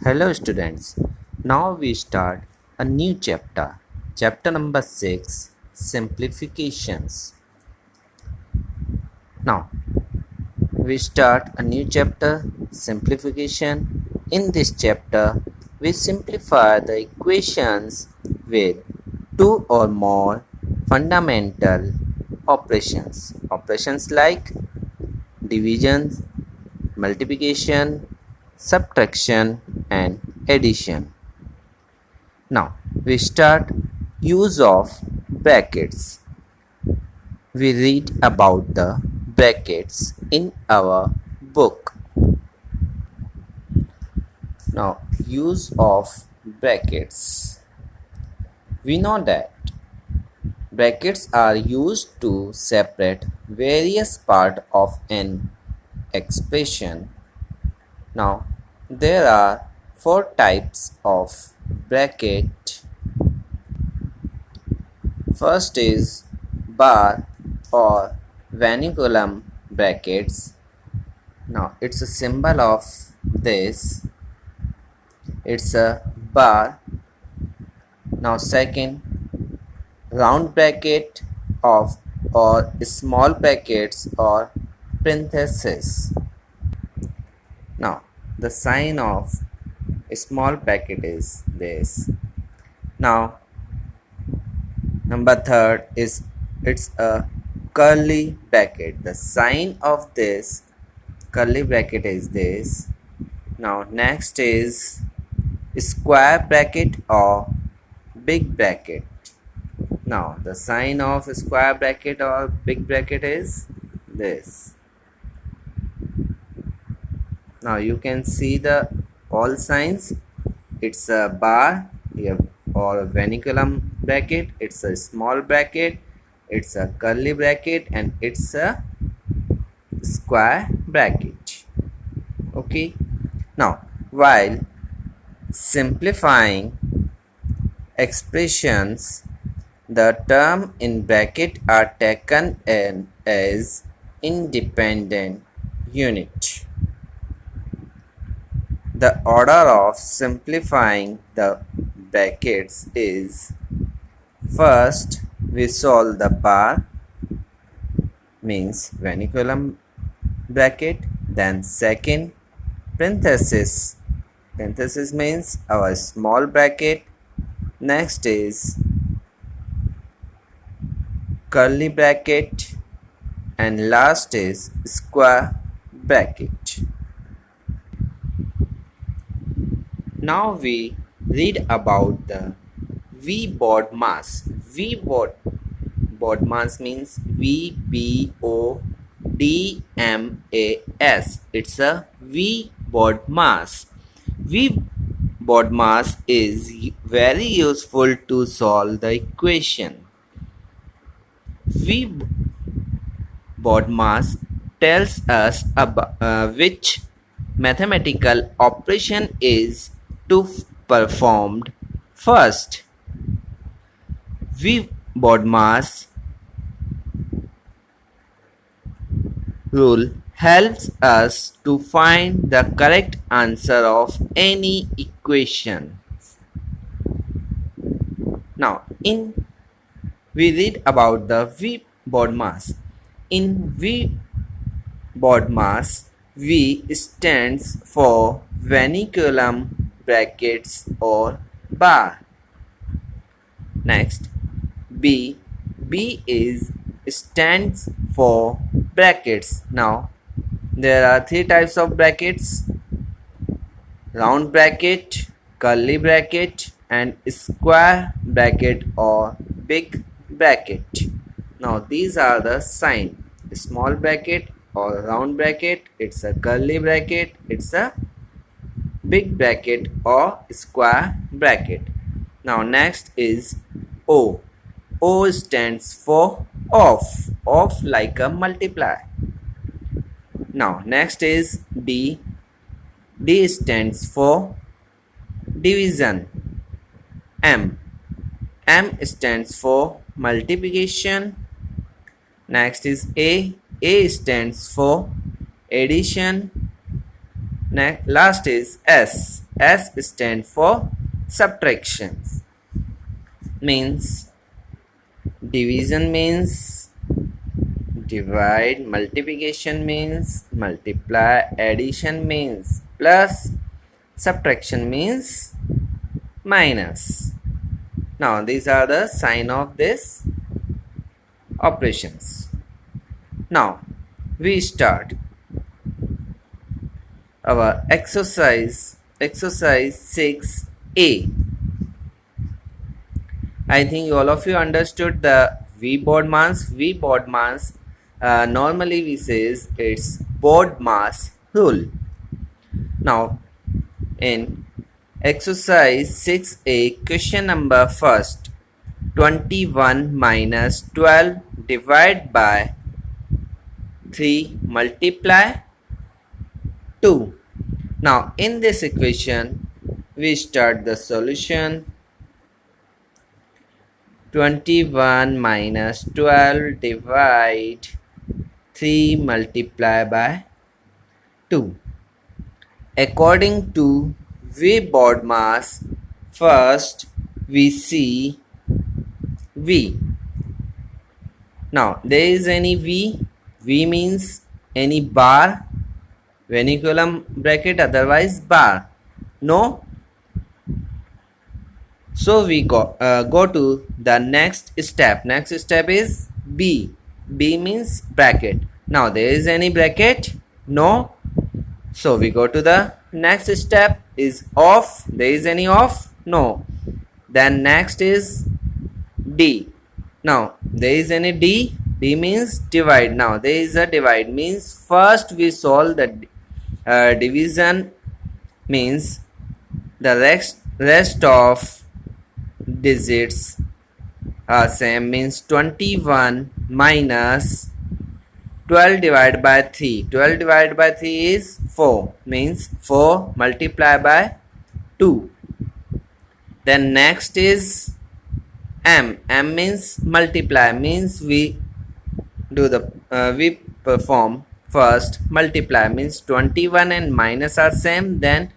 Hello students, now we start a new chapter, chapter number 6, Simplifications. Now we start a new chapter, Simplification. In this chapter, we simplify the equations with two or more fundamental operations. Operations like division, multiplication, subtraction and addition. Now we start use of brackets. We read about the brackets in our book. Now use of brackets. We know that brackets are used to separate various parts of an expression. Now there are four types of bracket. First is bar or vernaculum brackets. Now it's a symbol of this. It's a bar. Now second, round bracket of or small brackets or parentheses. Now the sign of a small bracket is this. Now number third is it's a curly bracket. The sign of this curly bracket is this. Now next is square bracket or big bracket. Now the sign of square bracket or big bracket is this. Now you can see the all signs. It's a bar or a vernaculum bracket, it's a small bracket, it's a curly bracket and it's a square bracket. Okay, now while simplifying expressions, the term in bracket are taken in as independent unit. The order of simplifying the brackets is: first we solve the bar, means vernaculum bracket, then second parenthesis means our small bracket, next is curly bracket and last is square bracket. Now we read about the V-BODMAS. V-BODMAS means VBODMAS. It's a V-BODMAS. V-BODMAS is very useful to solve the equation. V-BODMAS tells us about which mathematical operation is to performed first. V-BODMAS rule helps us to find the correct answer of any equation. Now we read about the V-BODMAS. In V-BODMAS, V stands for vernaculum brackets or bar. Next, B stands for brackets. Now there are three types of brackets: round bracket, curly bracket and square bracket or big bracket. Now these are the sign: small bracket or round bracket, it's a curly bracket, it's a big bracket or square bracket. Now next is O. O stands for off like a multiply. Now next is D. D stands for division. M stands for multiplication. Next is A. A stands for addition. Last is S. S stand for subtractions. Means division means divide, multiplication means multiply, addition means plus, subtraction means minus. Now these are the sign of this operations. Now we start our exercise 6a. I think all of you understood the V board mass. Normally we says it's board mass rule. Now in exercise 6a, question number first, 21 minus 12 divided by 3 multiply 2. Now in this equation we start the solution. 21 minus 12 divide 3 multiply by 2. According to V board mass, first we see V. Now there is any V. V means any bar, vernacular bracket, otherwise bar. No. So we go to the next step. Next step is B. B means bracket. Now there is any bracket? No. So we go to the next step is off. There is any off? No. Then next is D. Now there is any D? D means divide. Now there is a divide, means first we solve the division, means the rest of digits are same, means 21 minus 12 divided by 3. 12 divided by 3 is 4, means 4 multiply by 2. Then next is M. M means multiply, means we do the we perform first multiply, means 21 and minus are same, then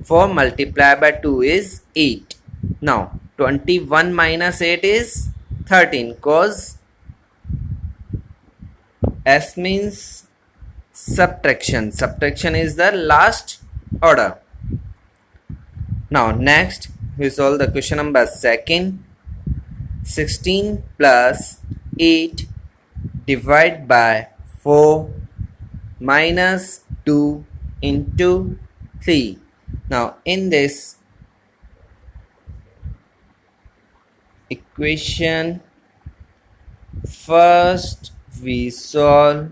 4 multiplied by 2 is 8. Now 21 minus 8 is 13, cause S means subtraction. Subtraction is the last order. Now next we solve the question number second. 16 plus 8 divided by 4 minus 2 into 3. Now in this equation, first we solve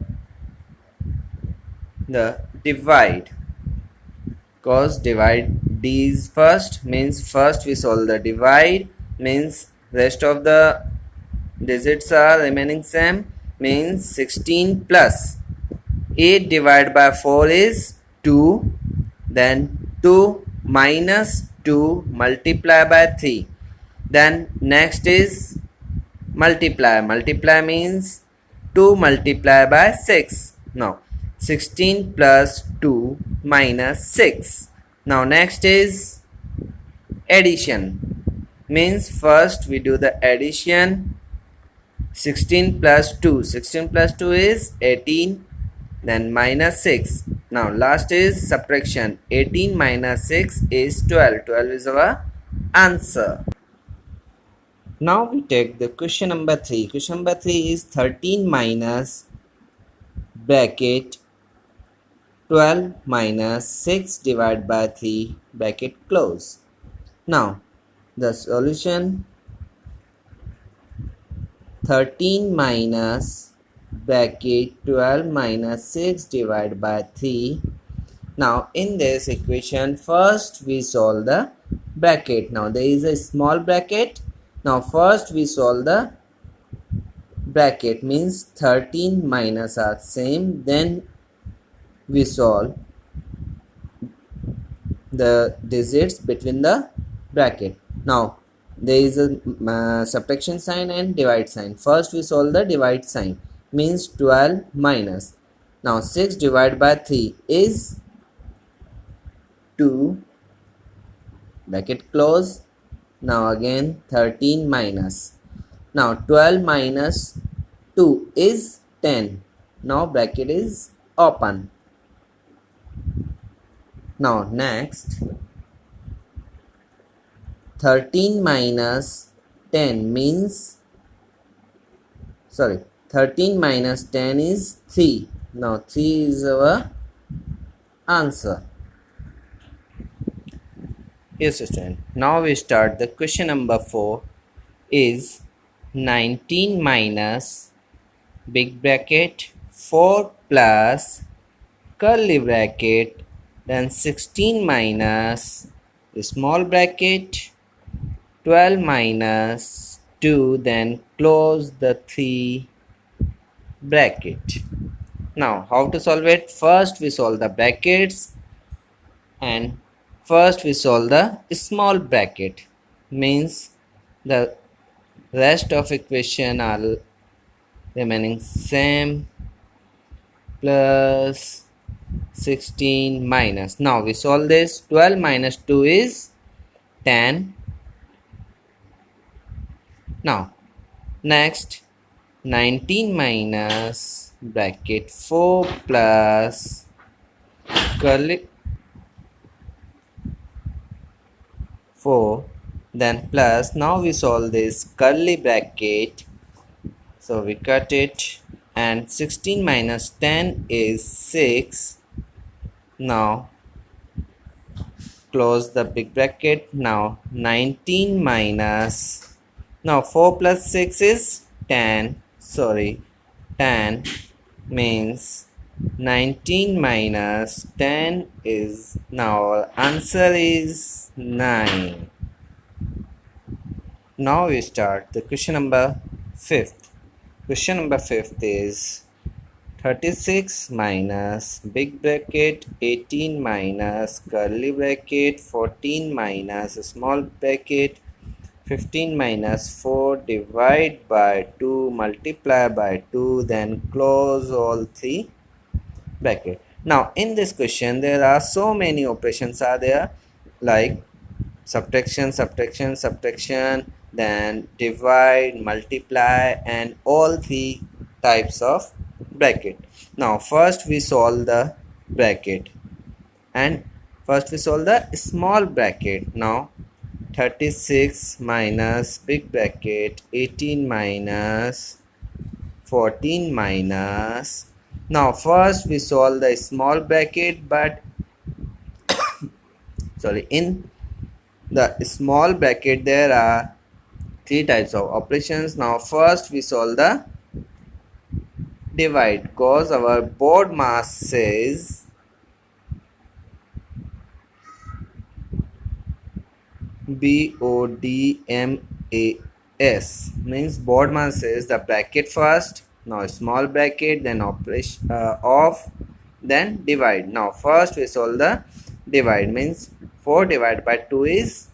the divide, cause divide D is first, means first we solve the divide, means rest of the digits are remaining same, means 16 plus 8 divided by 4 is 2, then 2 minus 2 multiply by 3, then next is multiply. Multiply means 2 multiply by 6. Now 16 plus 2 minus 6. Now next is addition, means first we do the addition. 16 plus 2. 16 plus 2 is 18, then minus 6. Now last is subtraction. 18 minus 6 is 12. 12 is our answer. Now we take the question number 3. Question number 3 is 13 minus bracket 12 minus 6 divided by 3 bracket close. Now the solution, 13 minus bracket 12 minus 6 divided by 3. Now in this equation, first we solve the bracket. Now there is a small bracket. Now first we solve the bracket, means 13 minus are same, then we solve the digits between the bracket. Now there is a subtraction sign and divide sign. First we solve the divide sign, means 12 minus. Now 6 divided by 3 is 2 bracket close. Now again 13 minus. Now 12 minus 2 is 10. Now bracket is open. Now next 13 minus 10 means 13 minus 10 is 3. Now 3 is our answer. Yes, student. Now we start the question number 4 is 19 minus big bracket 4 plus curly bracket, then 16 minus small bracket 12 minus 2, then close the 3 bracket. Now how to solve it? First we solve the brackets, and first we solve the small bracket, means the rest of equation are remaining same, plus 16 minus. Now we solve this. 12 minus 2 is 10. Now next 19 minus bracket 4 plus curly 4, then plus. Now we solve this curly bracket, so we cut it, and 16 minus 10 is 6. Now close the big bracket. Now 19 minus, now 4 plus 6 is 10, 10 means 19 minus 10 is, now our answer is 9. Now we start the question number 5th. Question number 5th is 36 minus big bracket 18 minus curly bracket 14 minus small bracket 15 minus 4 divide by 2 multiply by 2, then close all 3 bracket. Now in this question there are so many operations are there, like subtraction, then divide, multiply, and all 3 types of bracket. Now first we solve the bracket, and first we solve the small bracket. Now 36 minus big bracket 18 minus 14 minus. Now first we solve the small bracket, but in the small bracket there are 3 types of operations. Now first we solve the divide, because our board mass says BODMAS, means board mass says the bracket first, now small bracket, then operation of, then divide. Now first we solve the divide, means 4 divided by 2 is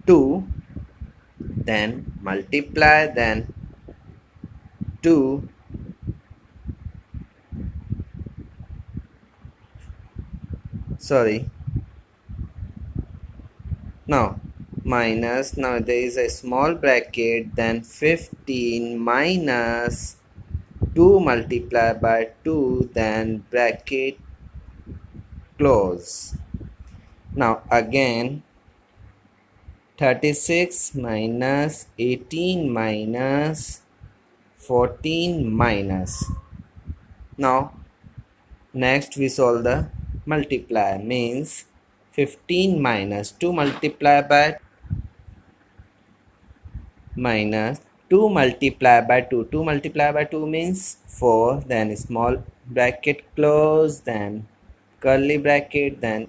2, then multiply, then 2, now minus, now there is a small bracket, then 15 minus 2 multiply by 2, then bracket close. Now again 36 minus 18 minus 14 minus. Now next we solve the multiply, means 15 minus 2 multiply by minus 2 multiply by 2. 2 multiply by 2 means 4, then small bracket close, then curly bracket, then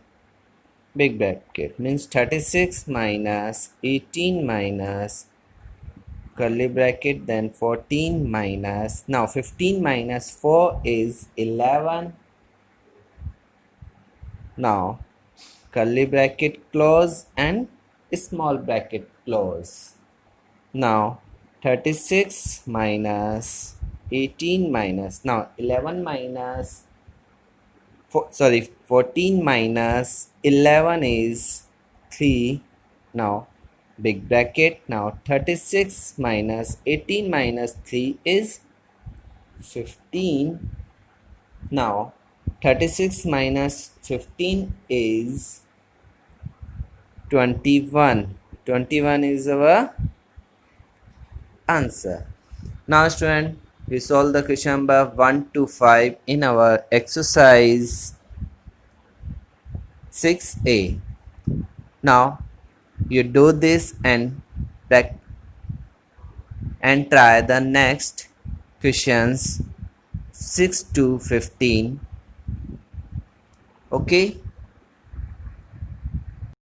big bracket, means 36 minus 18 minus curly bracket, then 14 minus, now 15 minus 4 is 11. Now curly bracket close and small bracket close. Now 36 minus 18 minus, now 11 minus sorry, 14 minus 11 is 3. Now big bracket. Now 36 minus 18 minus 3 is 15. Now 36 minus 15 is 21. 21 is our answer. Now student, we solve the question number 1 to 5 in our exercise 6a. Now you do this and try the next questions 6 to 15. Okay.